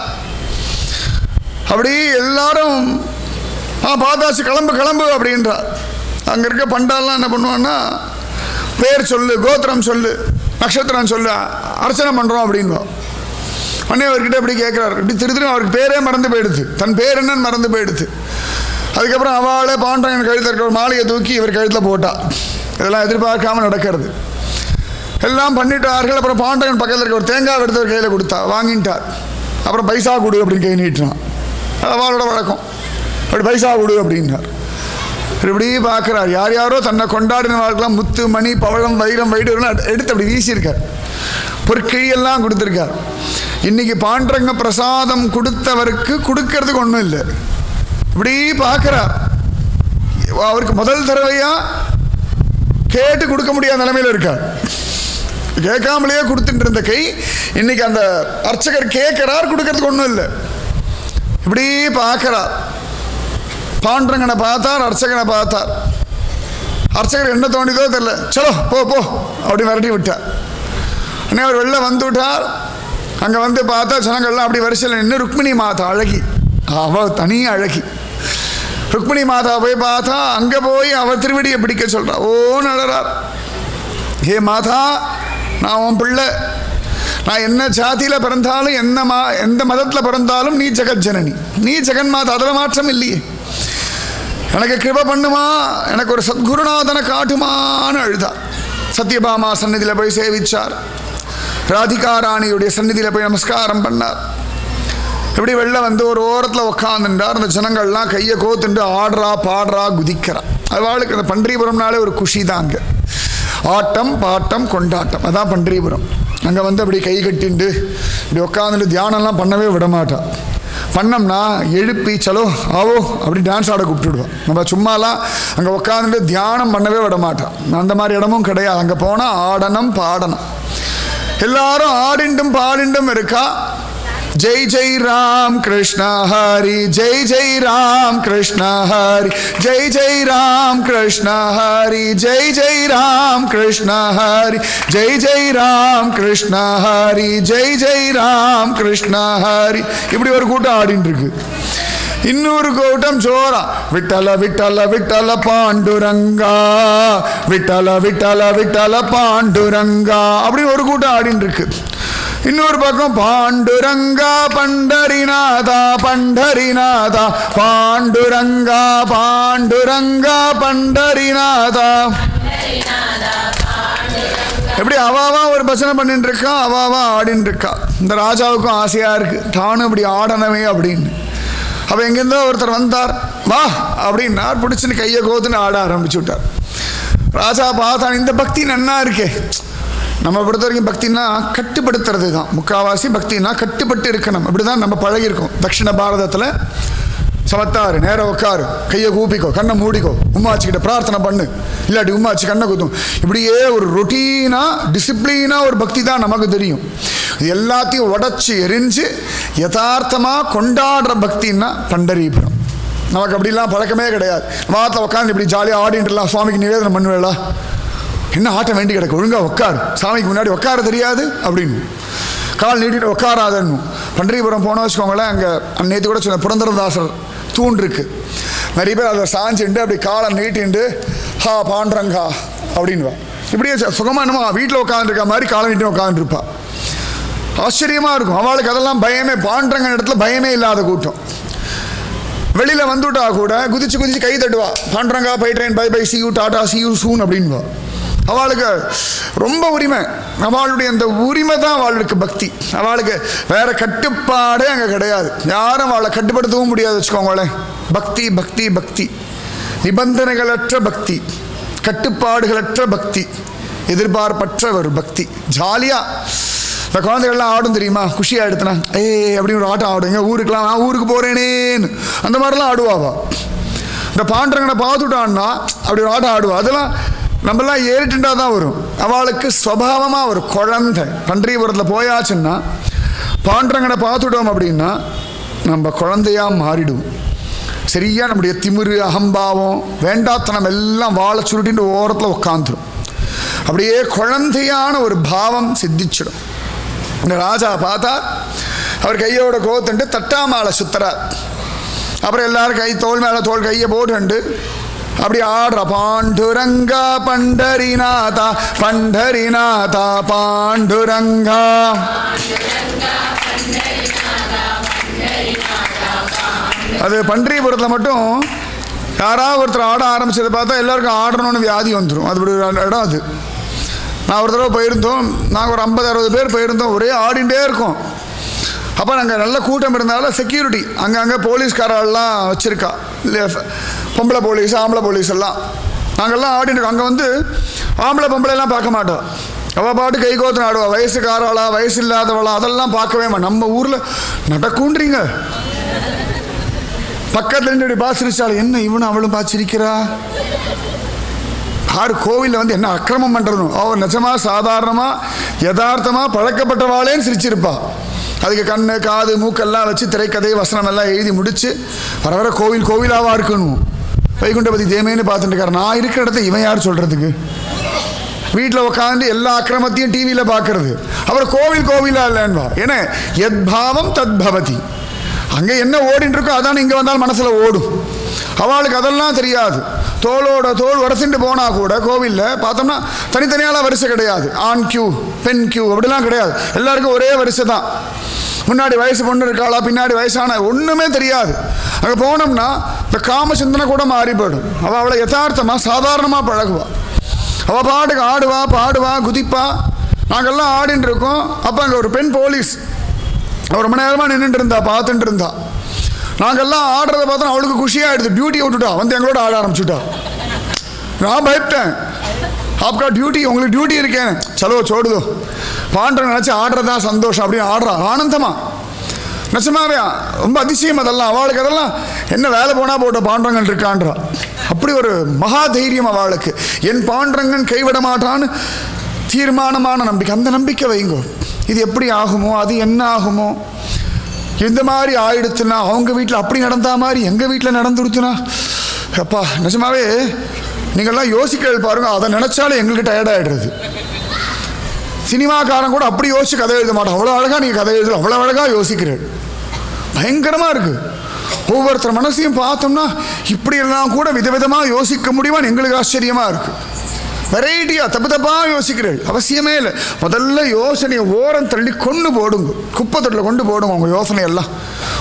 அப்படி எல்லாரும் பாதாசு கிளம்பு அப்படின்றார். அங்கே இருக்க பண்டாலாம் என்ன பண்ணுவான்னா, பேர் சொல்லு, கோத்திரம் சொல்லு, நட்சத்திரம் சொல்லு, அர்ச்சனை பண்ணுறோம் அப்படின்பா. அண்ணே அவர்கிட்ட இப்படி கேட்குறாரு. இப்படி திரு அவருக்கு பேரே மறந்து போயிடுது, தன் பேர் என்னன்னு மறந்து போயிடுது. அதுக்கப்புறம் அவளே பாண்டரங்கன் கழுத்தில் இருக்கிற ஒரு மாலையை தூக்கி இவர் கழுத்தில் போட்டா. இதெல்லாம் எதிர்பார்க்காம நடக்கிறது. எல்லாம் பண்ணிட்டார்கள். அப்புறம் பாண்டவன் பக்கத்தில் இருக்க ஒரு தேங்காய் எடுத்து ஒரு கையில் கொடுத்தா, வாங்கிட்டார். அப்புறம் பைசா கொடு அப்படின்னு கை நீட்டுறான். அவளோட வழக்கம். அப்படி பைசா கொடு அப்படின்னார். இப்படி பார்க்குறார். யார் யாரோ தன்னை கொண்டாடினவாழ்க்கெல்லாம் முத்து மணி பவழம் வைரம் வைடூர்லாம் எடுத்து அப்படி வீசியிருக்கார். பொற்கிழியெல்லாம் கொடுத்துருக்கார். இன்னைக்கு பாண்டரங்க பிரசாதம் கொடுத்தவருக்கு கொடுக்கறதுக்கு ஒன்றும் இல்லை. இப்படி பார்க்குறார். அவருக்கு முதல் தடவையா கேட்டு கொடுக்க முடியாத நிலைமையில் இருக்கார். கேட்காமலேயே கொடுத்துட்டு இருந்த கை இன்னைக்கு அந்த அர்ச்சகர் கேட்கிறார், கொடுக்கறதுக்கு ஒன்றும் இல்லை. இப்படி பார்க்கிறார். பாண்டரங்கனை பார்த்தார், அர்ச்சகனை பார்த்தார். அர்ச்சகர் என்ன தோண்டிதோ தெரியல, சலோ போ போ அப்படி விரட்டி விட்டார். உடனே அவர் வெளில வந்து விட்டார். அங்கே வந்து பார்த்தா ஜனங்கள்லாம் அப்படி வரிசையில் நின்று ருக்மிணி மாதா அழகி, அவள் தனி அழகி. ருக்மிணி மாதா போய் பார்த்தா அங்கே போய் அவள் திருவடியை பிடிக்க சொல்கிறா. ஓ நடறார். ஹே மாதா, நான் உன் பிள்ளை. நான் என்ன ஜாதியில் பிறந்தாலும் எந்த மதத்தில் பிறந்தாலும் நீ ஜெகஜனனி, நீ ஜெகன்மாதா, அதில் மாற்றம் இல்லையே. எனக்கு கிருபை பண்ணுமா, எனக்கு ஒரு சத்குருநாதனை காட்டுமான்னு அழுதா. சத்யபாமா சந்நிதியில் போய் சேவிச்சார். ராதிகா ராணியுடைய சந்நிதியில் போய் நமஸ்காரம் பண்ணார். இப்படி வெளில வந்து ஒரு ஓரத்தில் உட்காந்துட்டார். அந்த ஜனங்கள்லாம் கையை கோத்துண்டு ஆடுறா பாடுறா குதிக்கிறா. அவளுக்கு அந்த பண்டரிபுரம்னாலே ஒரு குஷி தாங்க. ஆட்டம் பாட்டம் கொண்டாட்டம், அதான் பண்டரிபுரம். அங்கே வந்து அப்படி கை கட்டிண்டு இப்படி உட்காந்துட்டு தியானம்லாம் பண்ணவே விடமாட்டா. பண்ணோம்னா எழுப்பி சலோ ஆவோ அப்படி டான்ஸ் ஆட கூப்பிட்டுடுவான். நம்ம சும்மாலாம் அங்கே உட்காந்துட்டு தியானம் பண்ணவே விடமாட்டான். அந்த மாதிரி இடமும் கிடையாது. அங்கே போனால் ஆடணும் பாடணும். எல்லாரும் ஆடிண்டும் பாடிண்டும் இருக்கா. ஜெய் ஜெய் ராம் கிருஷ்ண ஹரி, ஜெய் ஜெய் ராம் கிருஷ்ண ஹரி, ஜெய் ஜெய் ராம் கிருஷ்ண ஹரி, ஜெய் ஜெய் ராம் கிருஷ்ண ஹரி, ஜெய் ஜெய் ராம் கிருஷ்ண ஹரி, ஜெய் ஜெய் ராம் கிருஷ்ண ஹரி. இப்படி ஒரு கூட்டம் ஆடின்னு இருக்கு. இன்னொரு கூட்டம் ஜோரா விட்டல விட்டல விட்டல பாண்டுரங்கா, விட்டல விட்டல விட்டல பாண்டுரங்கா அப்படின்னு ஒரு கூட்டம் ஆடின்னு இருக்கு. இன்னொரு பக்கம் பாண்டுரங்கா பண்டரிநாதா பண்டரிநாதா, பாண்டுரங்கா பாண்டுரங்கா பண்டரிநாதா. எப்படி அவாவா ஒரு பஜனை பண்ணிட்டு இருக்கா, அவாவா ஆடின்னு இருக்கா. இந்த ராஜாவுக்கும் ஆசையா இருக்கு, தானும் இப்படி ஆடனவே அப்படின்னு. அப்போ எங்கேருந்தோ ஒருத்தர் வந்தார். வா அப்படின்னார். பிடிச்சின்னு கையை கோத்துன்னு ஆட ஆரம்பிச்சு விட்டார். ராஜா பார்த்தான், இந்த பக்தி நன்னா இருக்கே. நம்ம பொறுத்த வரைக்கும் பக்தின்னா கட்டுப்படுத்துறது தான். முக்கால்வாசி பக்தின்னா கட்டுப்பட்டு இருக்கணும். அப்படி தான் நம்ம பழகிருக்கோம். தட்சிண பாரதத்தில் சமத்தாரு, நேரம் உட்காரு, கையை கூப்பிக்கோ, கண்ணை மூடிக்கோ, உம்மாச்சிக்கிட்ட பிரார்த்தனை பண்ணு, இல்லாட்டி உம்மாச்சி கண்ணை குத்தும். இப்படியே ஒரு ரொட்டீனாக டிசிப்ளினாக ஒரு பக்தி தான் நமக்கு தெரியும். இது எல்லாத்தையும் உடச்சி எரிஞ்சு யதார்த்தமாக கொண்டாடுற பக்தின்னா பண்டரிபுரம். நமக்கு அப்படிலாம் பழக்கமே கிடையாது. வாரத்தில் உட்காந்து இப்படி ஜாலியாக ஆடிட்டுலாம் சுவாமிக்கு நிவேதனம் பண்ணுவேளா, என்ன ஆட்டம் வேண்டி கிடக்கு, ஒழுங்காக உட்காரு, சாமிக்கு முன்னாடி உட்கார தெரியாது அப்படின்னு கால் நீட்டிட்டு உட்காராதன்னு. பண்டரிபுரம் போனோம் வச்சுக்கோங்களேன். அங்கே நேற்று கூட சொன்ன புரந்தரதாசர் தூண் இருக்கு. நிறைய பேர் அதை சாஞ்சுண்டு அப்படி காலை நீட்டிண்டு ஹா பாண்டரங்கா அப்படின்வா. இப்படியே சுகமாக என்னமோ வீட்டில் உட்காந்துருக்க மாதிரி காலை நீட்டி உட்காந்துருப்பா. ஆச்சரியமாக இருக்கும். அவளுக்கு அதெல்லாம் பயமே, பாண்டரங்க இடத்துல பயமே இல்லாத கூட்டம். வெளியில் வந்துவிட்டா கூட குதிச்சு குதிச்சு கை தட்டுவா. Pandaranga by train, bye bye, see you டாட்டா, சி யூ சூன் அப்படின்வா. அவளுக்கு ரொம்ப உரிமை. அவளுடைய அந்த உரிமை தான் அவளுக்கு பக்தி. அவளுக்கு வேற கட்டுப்பாடே அங்கே கிடையாது. யாரும் அவளை கட்டுப்படுத்தவும் முடியாது வச்சுக்கோங்களேன். பக்தி பக்தி பக்தி, நிபந்தனைகளற்ற பக்தி, கட்டுப்பாடுகளற்ற பக்தி, எதிர்பார்ப்பற்ற ஒரு பக்தி. ஜாலியாக இந்த குழந்தைகள்லாம் ஆடும் தெரியுமா, குஷியாக எடுத்துனா அப்படின்னு ஒரு ஆட்டம் ஆடுங்க. ஊருக்குலாம் நான் ஊருக்கு போகிறேனேன்னு அந்த மாதிரிலாம் ஆடுவாவா. இந்த பாண்டரங்கனை பார்த்துட்டான்னா அப்படி ஒரு ஆட்டம் ஆடுவா. அதெல்லாம் நம்மளாம் ஏறிட்டுண்டா தான் வரும். அவளுக்கு ஸ்வபாவமாக ஒரு குழந்தை. பண்டரிபுரத்தில் போயாச்சுன்னா பாண்டரங்கனை பார்த்துட்டோம் அப்படின்னா நம்ம குழந்தையாக மாறிடுவோம். சரியாக நம்முடைய திமிரு அகம்பாவம் வேண்டாத்தனம் எல்லாம் வாழை சுருட்டின்னு ஓரத்தில் உட்காந்துரும். அப்படியே குழந்தையான ஒரு பாவம் சித்திச்சிடும். இந்த ராஜா பார்த்தா அவர் கையோட கோத்துண்டு தட்டாமாலை சுத்துறார். அப்புறம் எல்லாரும் கை தோல் மேலே தோல் கையை போட்டுண்டு அப்படி ஆடுற பாண்டுரங்கா பண்டரிநாதா பண்டரிநாதா பாண்டுரங்கா. அது பண்டரிபுரத்தில் மட்டும் யாராவது ஒருத்தர் ஆட ஆரம்பிச்சதை பார்த்தா எல்லாருக்கும் ஆடணும்னு வியாதி வந்துடும். அது ஒரு இடம். அது நான் ஒரு தடவை போயிருந்தோம், நாங்கள் ஒரு 50-60 பேர் போயிருந்தோம், ஒரே ஆடிண்டே இருக்கோம். அப்போ நாங்கள் நல்ல கூட்டம் இருந்தாலும் செக்யூரிட்டி அங்கே போலீஸ்காரெல்லாம் வச்சுருக்கா, இல்லை பொம்பளை போலீஸ் ஆம்பளை போலீஸ் எல்லாம். நாங்கள்லாம் ஆடிட்டு அங்கே வந்து ஆம்பளை பொம்பளைலாம் பார்க்க மாட்டோம். அவள் பாட்டு கை கோத்து ஆடுவா, வயசுக்காராளா வயசு இல்லாதவளா அதெல்லாம் பார்க்கவே மாட்டோம். நம்ம ஊரில் நடக்கும்ன்றீங்க, பக்கத்தில் இருந்து பாசிரிச்சாலும் என்ன இவனும் அவளும் பாச்சிருக்கிறா. யார் கோவிலில் வந்து என்ன அக்கிரமம் பண்ணுறதும் அவள் நிஜமாக சாதாரணமாக யதார்த்தமாக பழக்கப்பட்டவாளேன்னு சிரிச்சிருப்பா. அதுக்கு கண்ணு காது மூக்கெல்லாம் வச்சு திரைக்கதை வசனம் எல்லாம் எழுதி முடிச்சு வர கோவிலாவா இருக்கணும். வைகுண்டபதி தேமேன்னு பார்த்துட்டு இருக்காரு. நான் இருக்கிற இடத்த இவன் யார் சொல்கிறதுக்கு? வீட்டில் உட்காந்து எல்லா அக்கிரமத்தையும் டிவியில் பார்க்கறது. அப்புறம் கோவிலா இல்லைன்வா. ஏன்னா எத் பாவம் தத் பவதி. அங்கே என்ன ஓடின்னு இருக்கோ அதான் இங்கே வந்தாலும் மனசில் ஓடும். அவளுக்கு அதெல்லாம் தெரியாது. தோளோட தோல் வரிசைட்டு போனால் கூட கோவிலில் பார்த்தோம்னா தனித்தனியாலாம் வரிசை கிடையாது. ஆண் கியூ பெண் கியூ அப்படிலாம் கிடையாது. எல்லாருக்கும் ஒரே வரிசை தான். முன்னாடி வயசு பொண்ணு இருக்காளா பின்னாடி வயசான ஒன்றுமே தெரியாது. அங்கே போனோம்னா இந்த காம சிந்தனை கூட மாறி போயிடும். அவளை யதார்த்தமாக சாதாரணமாக பழகுவா. அவள் பாட்டுக்கு ஆடுவா பாடுவா குதிப்பா. நாங்கள்லாம் ஆடின்னு இருக்கோம். அப்போ அங்கே ஒரு பெண் போலீஸ் ஒரு மணி நேரமாக நின்றுட்டு இருந்தா, பார்த்துட்டு இருந்தா. நாங்கள்லாம் ஆடுறதை பார்த்தா அவளுக்கு குஷியாகிடுது. டியூட்டியை விட்டுட்டா, வந்து எங்களோட ஆட ஆரம்பிச்சுட்டா. நான் பயப்பட்டேன். ஆப்கா டியூட்டி, உங்களுக்கு டியூட்டி இருக்கேன், சலோ சோடுதோ பாண்டவன் நினச்சி ஆடுறதா சந்தோஷம் அப்படின்னு ஆடுறா ஆனந்தமா. நிஜமாவே ரொம்ப அதிசயம் அதெல்லாம். அவளுக்கு அதெல்லாம் என்ன வேலை போனால் போட்ட பாண்டவங்கன் இருக்கான்றா. அப்படி ஒரு மகா தைரியம் அவளுக்கு. என் பாண்டவங்கன் கைவிட மாட்டான்னு தீர்மானமான நம்பிக்கை. அந்த நம்பிக்கை வைங்கோ. இது எப்படி ஆகுமோ, அது என்ன ஆகுமோ, இந்த மாதிரி ஆயிடுச்சுன்னா அவங்க வீட்டில் அப்படி நடந்தா மாதிரி எங்கள் வீட்டில் நடந்துடுச்சுன்னா, அப்பா நிஜமாவே நீங்கள்லாம் யோசிக்க பாருங்க. அதை நினச்சாலும் எங்களுக்கு டயர்டாகிடுறது. சினிமாக்காரன் கூட அப்படி யோசிச்சு கதை எழுத மாட்டோம். அவ்வளோ அழகாக நீங்கள் கதை எழுதலாம், அவ்வளோ அழகாக யோசிக்கிறேன். பயங்கரமாக இருக்குது. ஒவ்வொருத்தர் மனசையும் பார்த்தோம்னா இப்படியெல்லாம் கூட விதவிதமாக யோசிக்க முடியுமான்னு எங்களுக்கு ஆச்சரியமாக இருக்குது. வெரைட்டியாக தப்பு தப்பாக யோசிக்கிறேன். அவசியமே இல்லை. முதல்ல யோசனையை ஓரம் தள்ளி கொண்டு போடுங்க, குப்பை தொட்டில் கொண்டு போடுங்க. உங்கள் யோசனையெல்லாம்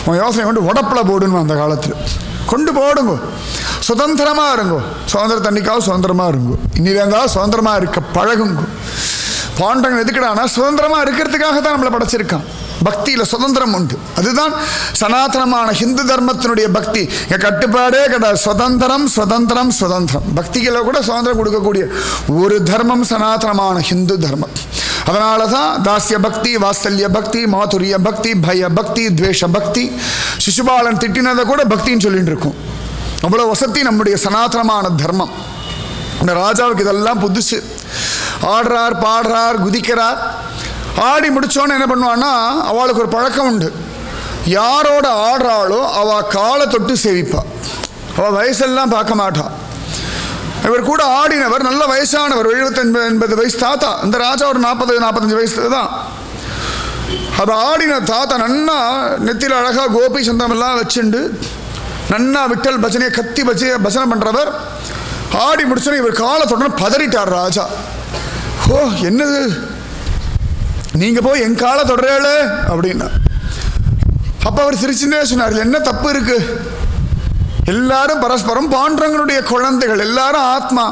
உங்கள் யோசனை கொண்டு உடப்பில் போடுங்க. அந்த காலத்தில் கொண்டு போடுங்க. சுதந்திரமாக இருங்கோ. சுதந்திர தண்ணிக்காவது சுதந்திரமாக இருங்கோ. இனிதான் சுதந்திரமாக இருக்க பழகுங்க. பாண்டவன் எதுக்குடானா சுதந்திரமாக இருக்கிறதுக்காக தான் நம்மளை படைச்சிருக்கான். பக்தியில் சுதந்திரம் உண்டு. அதுதான் சனாதனமான ஹிந்து தர்மத்தினுடைய பக்தி. இங்கே கட்டுப்பாடே கிடையாது. சுதந்திரம் சுதந்திரம் சுதந்திரம். பக்திகளை கூட சுதந்திரம் கொடுக்கக்கூடிய ஒரு தர்மம் சனாதனமான ஹிந்து தர்மம். அதனால தான் தாஸ்ய பக்தி, வாத்சல்ய பக்தி, மாதுரிய பக்தி, பய பக்தி, துவேஷ பக்தி. சிசுபாலன் திட்டினதை கூட பக்தின்னு சொல்லிட்டு இருக்கும். அவ்வளோ வசதி நம்முடைய சனாதனமான தர்மம். இந்த ராஜாவுக்கு இதெல்லாம் புதுசு. ஆடுறார் பாடுறார் குதிக்கிறார். ஆடி முடித்தோன்னு என்ன பண்ணுவான்னா அவளுக்கு ஒரு பழக்கம் உண்டு. யாரோட ஆடுறாளோ அவள் காலை தொட்டு சேவிப்பாள். அவள் வயசெல்லாம் பார்க்க மாட்டாள். இவர் கூட ஆடினவர் நல்ல வயசானவர், 70-80 வயசு தாத்தா. இந்த ராஜா ஒரு 40-45 வயசு தான். அது ஆடின தாத்தா நன்னா நெத்தியில் அழகாக கோபி சந்தமெல்லாம் வச்சுண்டு நன்னா விட்டல் பஜனையை கத்தி பஜனை பண்ணுறவர். ஆடி முடிச்சோன்னே இவர் காலை தொடர்ந்து பதறிட்டார் ராஜா. ஓ என்னது, நீங்கள் போய் என் காலை தொடரல அப்படின்னா. அப்போ அவர் சிரிச்சுட்டே சொன்னார், என்ன தப்பு இருக்கு? எல்லாரும் பரஸ்பரம் பாண்டவங்களுடைய குழந்தைகள், எல்லாரும் ஆத்மா.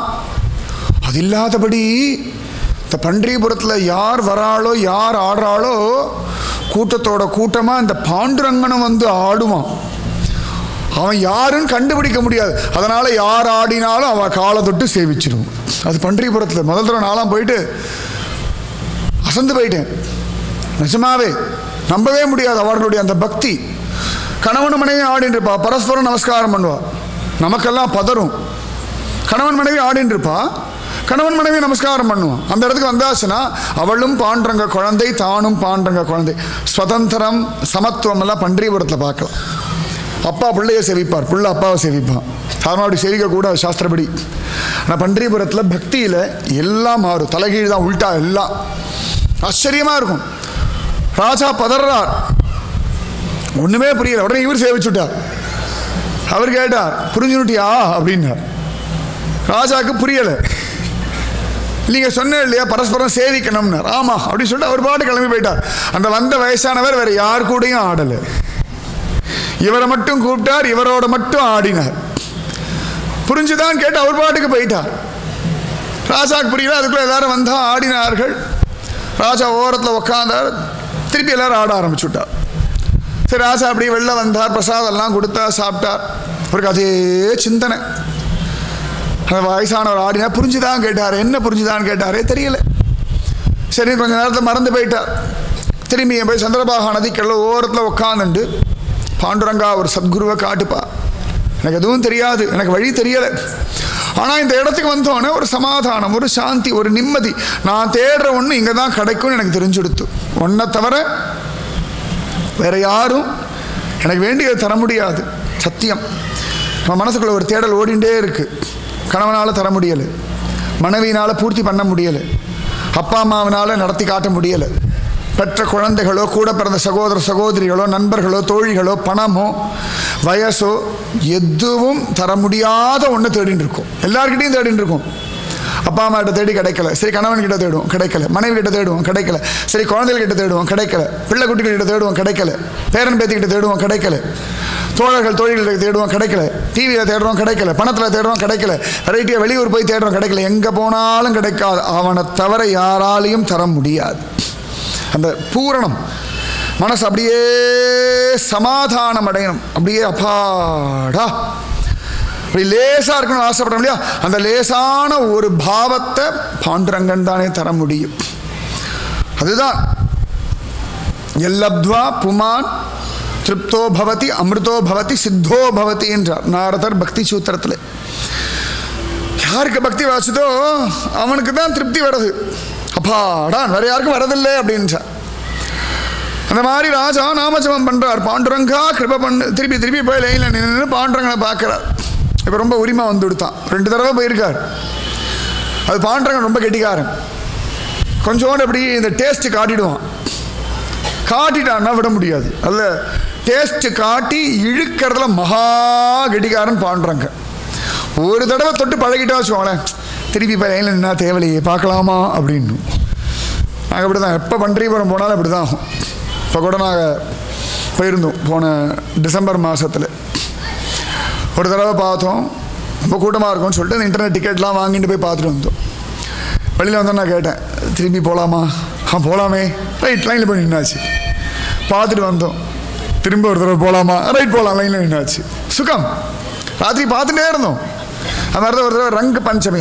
அது இல்லாதபடி இந்த பண்டரிபுரத்தில் யார் வராளோ யார் ஆடுறாளோ கூட்டத்தோட கூட்டமாக இந்த பாண்டுரங்கனும் வந்து ஆடுவான். அவன் யாருன்னு கண்டுபிடிக்க முடியாது. அதனால் யார் ஆடினாலும் அவன் காலை தொட்டு சேவிச்சிடுவான். அது பண்டரிபுரத்தில் முதல் தடவை நாளாம் போயிட்டு அசந்து போயிட்டேன். நிஜமாவே நம்பவே முடியாது அவர்களுடைய அந்த பக்தி. கணவன் மனைவி ஆடின்னு இருப்பா, பரஸ்பரம் நமஸ்காரம் பண்ணுவா. நமக்கெல்லாம் பதறும். கணவன் மனைவி ஆடின்னு இருப்பா, கணவன் மனைவி நமஸ்காரம் பண்ணுவான். அந்த இடத்துக்கு வந்தாச்சுன்னா அவளும் பாண்டரங்க குழந்தை, தானும் பாண்டரங்க குழந்தை. சுதந்திரம் சமத்துவம் எல்லாம் பண்டரிபுரத்தில் பார்க்கலாம். அப்பா பிள்ளையை சேவிப்பார், பிள்ளை அப்பாவை சேவிப்பான். சாதாரண அப்படி சேவிக்கக்கூடாது சாஸ்திரப்படி. ஆனால் பண்டரிபுரத்தில் பக்தியில் எல்லாம் மாறும். தலைகீழ் தான், உள்டா எல்லாம். ஆச்சரியமாக இருக்கும். ராஜா பதறார், ஒன்றுமே புரியல. உடனே இவர் சேவிச்சுட்டார். அவர் கேட்டார், புரிஞ்சுட்டியா அப்படின்னார். ராஜாவுக்கு புரியலை. நீங்கள் சொன்ன இல்லையா பரஸ்பரம் சேவிக்கணும்னார். ஆமாம் அப்படின்னு சொல்லிட்டு அவர் பாட்டு கிளம்பி போயிட்டார். அந்த வந்த வயசானவர் வேறு யார் கூடயும் ஆடலை. இவரை மட்டும் கூப்பிட்டார், இவரோட மட்டும் ஆடினார். புரிஞ்சுதான் கேட்டு அவர் பாட்டுக்கு போயிட்டார். ராஜாவுக்கு புரியல. அதுக்குள்ள எல்லாரும் வந்தா ஆடினார்கள். ராஜா ஓரத்தில் உட்காந்தார். திருப்பி எல்லாரும் ஆட ஆரம்பிச்சுட்டார். சரி, ராஜா அப்படியே வெளில வந்தார். பிரசாதெல்லாம் கொடுத்தா, சாப்பிட்டார். அவருக்கு அதே சிந்தனை. அந்த வயசானவர் ஆடினா புரிஞ்சுதான் கேட்டார். என்ன புரிஞ்சுதான் கேட்டாரே தெரியல. சரி, கொஞ்ச நேரத்தில் மறந்து போயிட்டார். திரும்பி போய் சந்திரபாகா நதிக்கல்ல ஓரத்தில் உட்காந்துண்டு, பாண்டுரங்கா ஒரு சத்குருவை காட்டுப்பா, எனக்கு எதுவும் தெரியாது, எனக்கு வழி தெரியலை, ஆனால் இந்த இடத்துக்கு வந்தோடனே ஒரு சமாதானம், ஒரு சாந்தி, ஒரு நிம்மதி, நான் தேடுற ஒன்று இங்கே தான் கிடைக்கும்னு எனக்கு தெரிஞ்சுடுத்து. ஒன்றை தவிர வேற யாரும் எனக்கு வேண்டியதை தர முடியாது. சத்தியம். நம்ம மனசுக்குள்ள ஒரு தேடல் ஓடிண்டே இருக்கு. கணவனால் தர முடியலை, மனைவியினால் பூர்த்தி பண்ண முடியலை, அப்பா அம்மாவினால் நடத்தி காட்ட முடியலை, பெற்ற குழந்தைகளோ, கூட பிறந்த சகோதர சகோதரிகளோ, நண்பர்களோ, தோழிகளோ, பணமோ, வயசோ, எதுவும் தர முடியாத ஒன்று தேடின்னு இருக்கும். எல்லார்கிட்டையும் தேடின்னு இருக்கும். அப்பா அம்மா கிட்ட தேடி கிடைக்கல, சரி கணவன் கிட்ட தேடுவோம் கிடைக்கல, மனைவி கிட்ட தேடுவோம் கிடைக்கல, சரி குழந்தைகள் கிட்ட தேடுவோம் கிடைக்கல, பிள்ளை குட்டிகள் கிட்ட தேடுவோம் கிடைக்கல, பேரன் பேத்திக்கிட்ட தேடுவோம் கிடைக்கல, தோழர்கள் தோழிகளுக்கு தேடுவோம் கிடைக்கல, டிவியில் தேடுறோம் கிடைக்கல, பணத்தில் தேடுறோம் கிடைக்கல, வெரைட்டியாக வெளியூர் போய் தேடுறோம் கிடைக்கல, எங்கே போனாலும் கிடைக்காது. அவனை தவிர யாராலையும் தர முடியாது. அந்த பூரணம் மனசு அப்படியே சமாதானம் அடையணும். அப்படியே அப்பாடா அப்படி லேசாக இருக்கணும்னு ஆசைப்படுறோம் இல்லையா? அந்த லேசான ஒரு பாவத்தை பாண்டுரங்கன் தானே தர முடியும். அதுதான் எல்லப்த்வா புமான் திருப்தோ பவதி அமிர்தோ பவதி சித்தோ பவதி என்றார் நாரதர் பக்தி சூத்திரத்தில். யாருக்கு பக்தி வாசுதோ அவனுக்கு தான் திருப்தி வருது. அப்பாடா வேற யாருக்கும் வரதில்லை அப்படின்றார். அந்த மாதிரி ராஜா நாமஜபம் பண்றார். பாண்டுரங்கா கிருப பண்ணு. திருப்பி திருப்பி போய் லைனில் நின்று பாண்டுரங்கனை பார்க்கிறார். இப்போ ரொம்ப உரிமை வந்து கொடுத்தான். 2 தடவை போயிருக்கார். அது பாண்டுரங்கன் ரொம்ப கெட்டிக்காரன். கொஞ்சோண்டு அப்படி இந்த டேஸ்ட் காட்டிடுவான். காட்டிட்டான்னா விட முடியாது. அதில் டேஸ்ட் காட்டி இழுக்கிறதுல மகா கெட்டிக்காரன் பாண்டுரங்கன். ஒரு தடவை தொட்டு பழகிட்டா வச்சுக்கோங்களேன், திருப்பி இப்போ லைனில் நின்னா தேவலையே பார்க்கலாமா அப்படின்னு. நாங்கள் அப்படி தான் எப்போ பண்டரிபுரம் போனாலும் அப்படி தான் ஆகும். இப்போ கூட நாங்கள் போயிருந்தோம் போன டிசம்பர் மாதத்தில். ஒரு தடவை பார்த்தோம், ரொம்ப கூட்டமாக இருக்கும்னு சொல்லிட்டு அந்த இன்டர்நெட் டிக்கெட்லாம் வாங்கிட்டு போய் பார்த்துட்டு வந்தோம். வெளியில் வந்தோம். நான் கேட்டேன், திரும்பி போகலாமா? போகலாமே. ரைட், லைனில் போய் நின்னாச்சு. பார்த்துட்டு வந்தோம். திரும்ப ஒரு தடவை போகலாமா? ரைட் போகலாம். லைனில் நின்னாச்சு. சுகம். ராத்திரி பார்த்துட்டே இருந்தோம். அது மாதிரி தான் ஒரு தடவை ரங்கு பஞ்சமி